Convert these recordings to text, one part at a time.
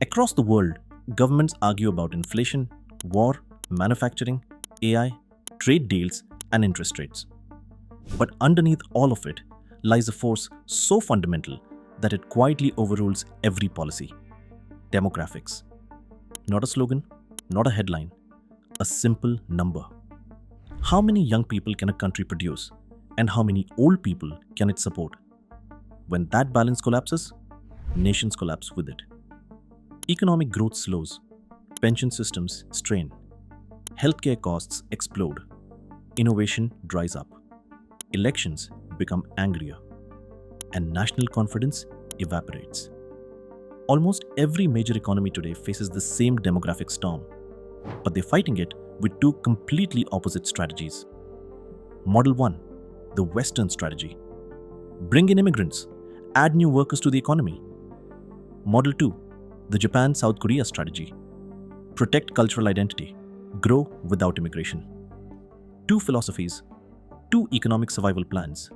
Across the world, governments argue about inflation, war, manufacturing, AI, trade deals, and interest rates. But underneath all of it lies a force so fundamental that it quietly overrules every policy: demographics. Not a slogan, not a headline, a simple number. How many young people can a country produce, and how many old people can it support? When that balance collapses, nations collapse with it. Economic growth slows, pension systems strain, healthcare costs explode, innovation dries up, elections become angrier, and national confidence evaporates. Almost every major economy today faces the same demographic storm, but they're fighting it with two completely opposite strategies. Model 1, the Western strategy: bring in immigrants, add new workers to the economy. Model 2, the Japan-South Korea strategy: protect cultural identity, grow without immigration. Two philosophies, two economic survival plans,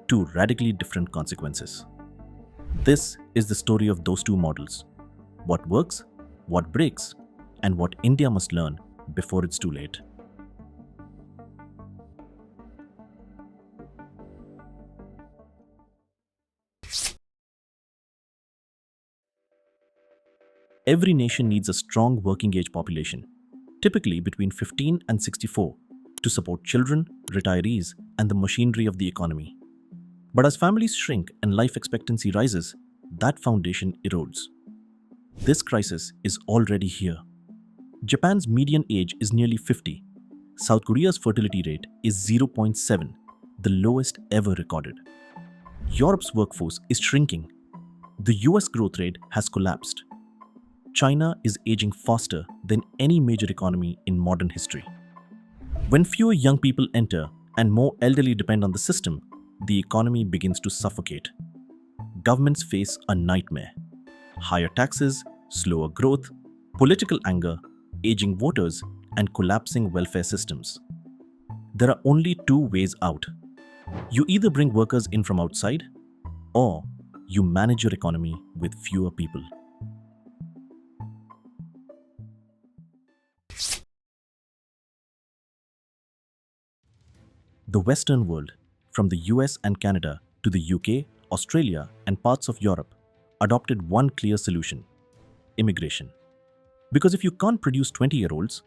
two radically different consequences. This is the story of those two models: what works, what breaks, and what India must learn before it's too late. Every nation needs a strong working age population, typically between 15 and 64, to support children, retirees, and the machinery of the economy. But as families shrink and life expectancy rises, that foundation erodes. This crisis is already here. Japan's median age is nearly 50. South Korea's fertility rate is 0.7, the lowest ever recorded. Europe's workforce is shrinking. The US growth rate has collapsed. China is aging faster than any major economy in modern history. When fewer young people enter and more elderly depend on the system, the economy begins to suffocate. Governments face a nightmare: higher taxes, slower growth, political anger, aging voters, and collapsing welfare systems. There are only two ways out. You either bring workers in from outside, or you manage your economy with fewer people. The Western world, from the US and Canada to the UK, Australia, and parts of Europe, adopted one clear solution: immigration. Because if you can't produce 20-year-olds,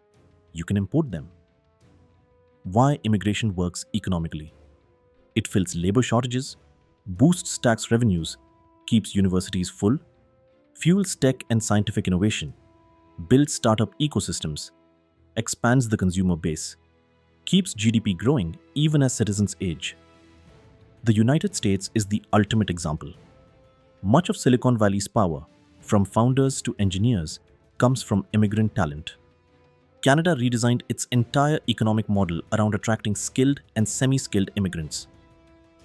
you can import them. Why immigration works economically? It fills labor shortages, boosts tax revenues, keeps universities full, fuels tech and scientific innovation, builds startup ecosystems, expands the consumer base, keeps GDP growing even as citizens age. The United States is the ultimate example. Much of Silicon Valley's power, from founders to engineers, comes from immigrant talent. Canada redesigned its entire economic model around attracting skilled and semi-skilled immigrants.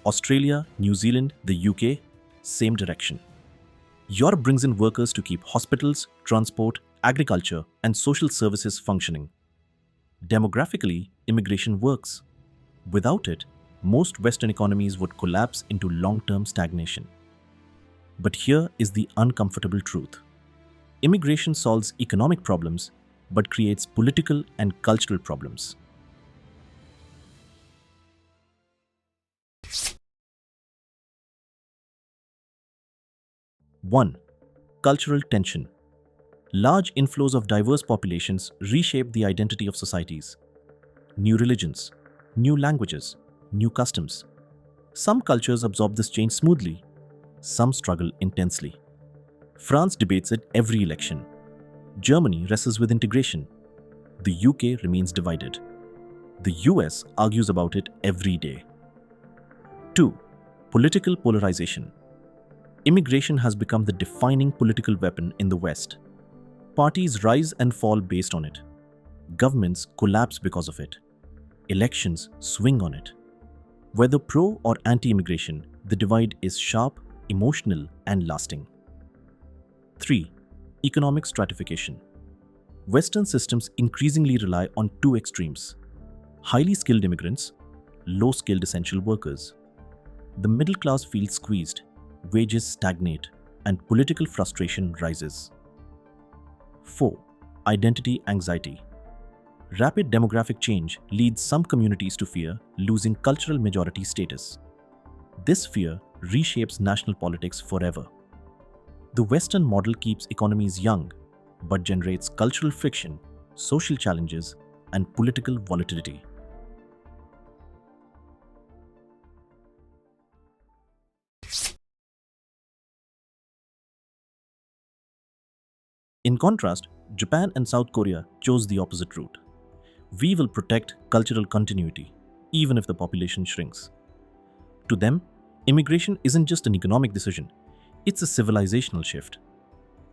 Australia, New Zealand, the UK, same direction. Europe brings in workers to keep hospitals, transport, agriculture, and social services functioning. Demographically, immigration works. Without it, most Western economies would collapse into long-term stagnation. But here is the uncomfortable truth: immigration solves economic problems, but creates political and cultural problems. 1. Cultural tension. Large inflows of diverse populations reshape the identity of societies. New religions, new languages, new customs. Some cultures absorb this change smoothly, some struggle intensely. France debates it every election. Germany wrestles with integration. The UK remains divided. The US argues about it every day. 2. Political polarization. Immigration has become the defining political weapon in the West. Parties rise and fall based on it. Governments collapse because of it. Elections swing on it. Whether pro or anti-immigration, the divide is sharp, emotional, and lasting. 3. Economic stratification. Western systems increasingly rely on two extremes: highly skilled immigrants, low-skilled essential workers. The middle class feels squeezed, wages stagnate, and political frustration rises. 4. Identity anxiety. Rapid demographic change leads some communities to fear losing cultural majority status. This fear reshapes national politics forever. The Western model keeps economies young, but generates cultural friction, social challenges, and political volatility. In contrast, Japan and South Korea chose the opposite route. We will protect cultural continuity, even if the population shrinks. To them, immigration isn't just an economic decision, it's a civilizational shift.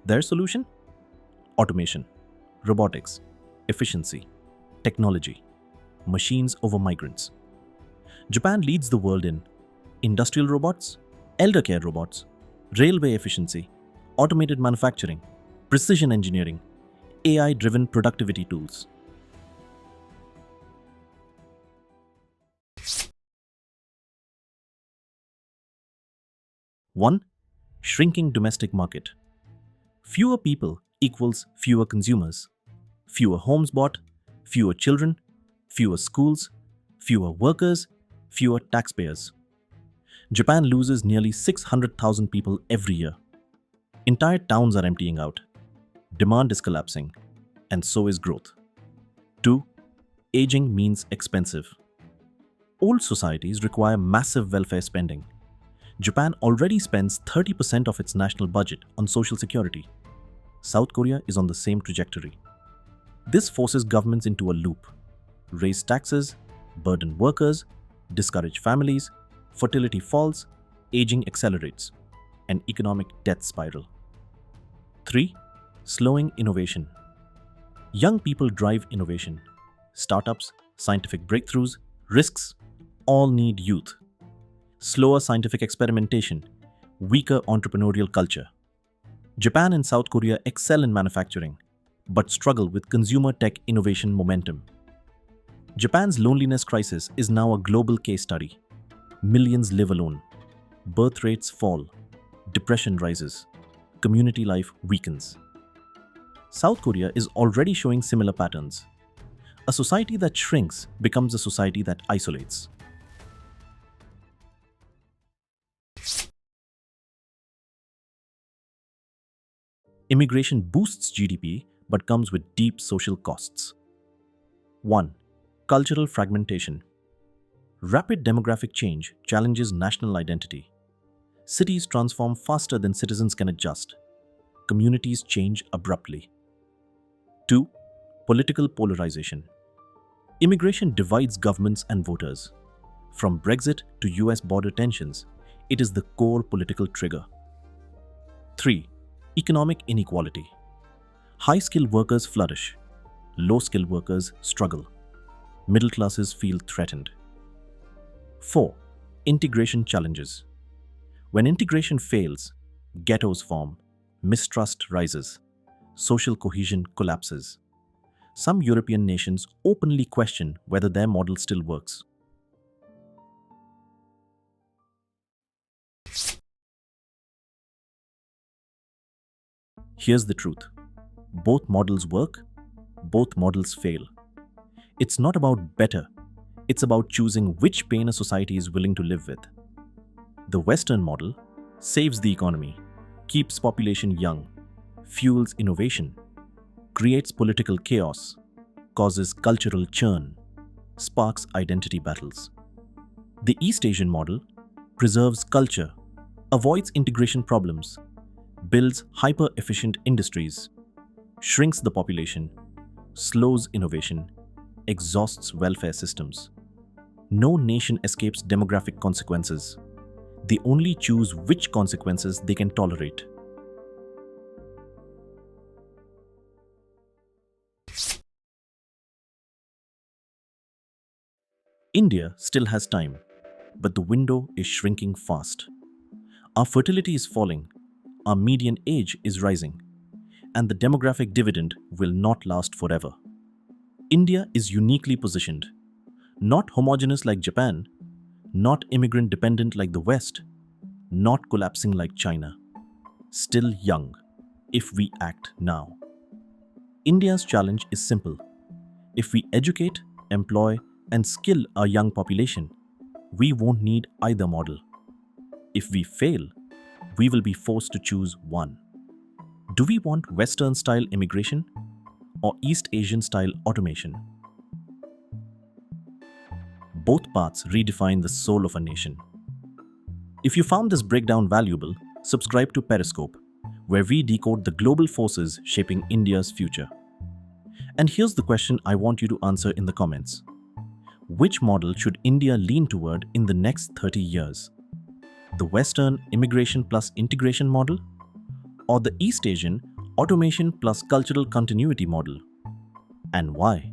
Their solution? Automation, robotics, efficiency, technology, machines over migrants. Japan leads the world in industrial robots, elder care robots, railway efficiency, automated manufacturing, precision engineering, AI-driven productivity tools. One, shrinking domestic market. Fewer people equals fewer consumers. Fewer homes bought, fewer children, fewer schools, fewer workers, fewer taxpayers. Japan loses nearly 600,000 people every year. Entire towns are emptying out. Demand is collapsing, and so is growth. 2. Aging means expensive. Old societies require massive welfare spending. Japan already spends 30% of its national budget on social security. South Korea is on the same trajectory. This forces governments into a loop. Raise taxes, burden workers, discourage families, fertility falls, aging accelerates, an economic death spiral. 3. Slowing innovation. Young people drive innovation. Startups, scientific breakthroughs, risks, all need youth. Slower scientific experimentation, weaker entrepreneurial culture. Japan and South Korea excel in manufacturing, but struggle with consumer tech innovation momentum. Japan's loneliness crisis is now a global case study. Millions live alone. Birth rates fall. Depression rises. Community life weakens. South Korea is already showing similar patterns. A society that shrinks becomes a society that isolates. Immigration boosts GDP but comes with deep social costs. 1. Cultural fragmentation. Rapid demographic change challenges national identity. Cities transform faster than citizens can adjust. Communities change abruptly. 2. Political polarization. Immigration divides governments and voters. From Brexit to US border tensions, it is the core political trigger. 3. Economic inequality. High-skilled workers flourish. Low-skilled workers struggle. Middle classes feel threatened. 4. Integration challenges. When integration fails, ghettos form, mistrust rises, social cohesion collapses. Some European nations openly question whether their model still works. Here's the truth. Both models work, both models fail. It's not about better, it's about choosing which pain a society is willing to live with. The Western model saves the economy, keeps population young, fuels innovation, creates political chaos, causes cultural churn, sparks identity battles. The East Asian model preserves culture, avoids integration problems, builds hyper-efficient industries, shrinks the population, slows innovation, exhausts welfare systems. No nation escapes demographic consequences. They only choose which consequences they can tolerate. India still has time, but the window is shrinking fast. Our fertility is falling, our median age is rising, and the demographic dividend will not last forever. India is uniquely positioned, not homogeneous like Japan, not immigrant dependent like the West, not collapsing like China. Still young, if we act now. India's challenge is simple. If we educate, employ, and skill our young population, we won't need either model. If we fail, we will be forced to choose one. Do we want Western style immigration or East Asian style automation? Both paths redefine the soul of a nation. If you found this breakdown valuable, subscribe to Periscope, where we decode the global forces shaping India's future. And here's the question I want you to answer in the comments. Which model should India lean toward in the next 30 years? The Western immigration plus integration model? Or the East Asian automation plus cultural continuity model? And why?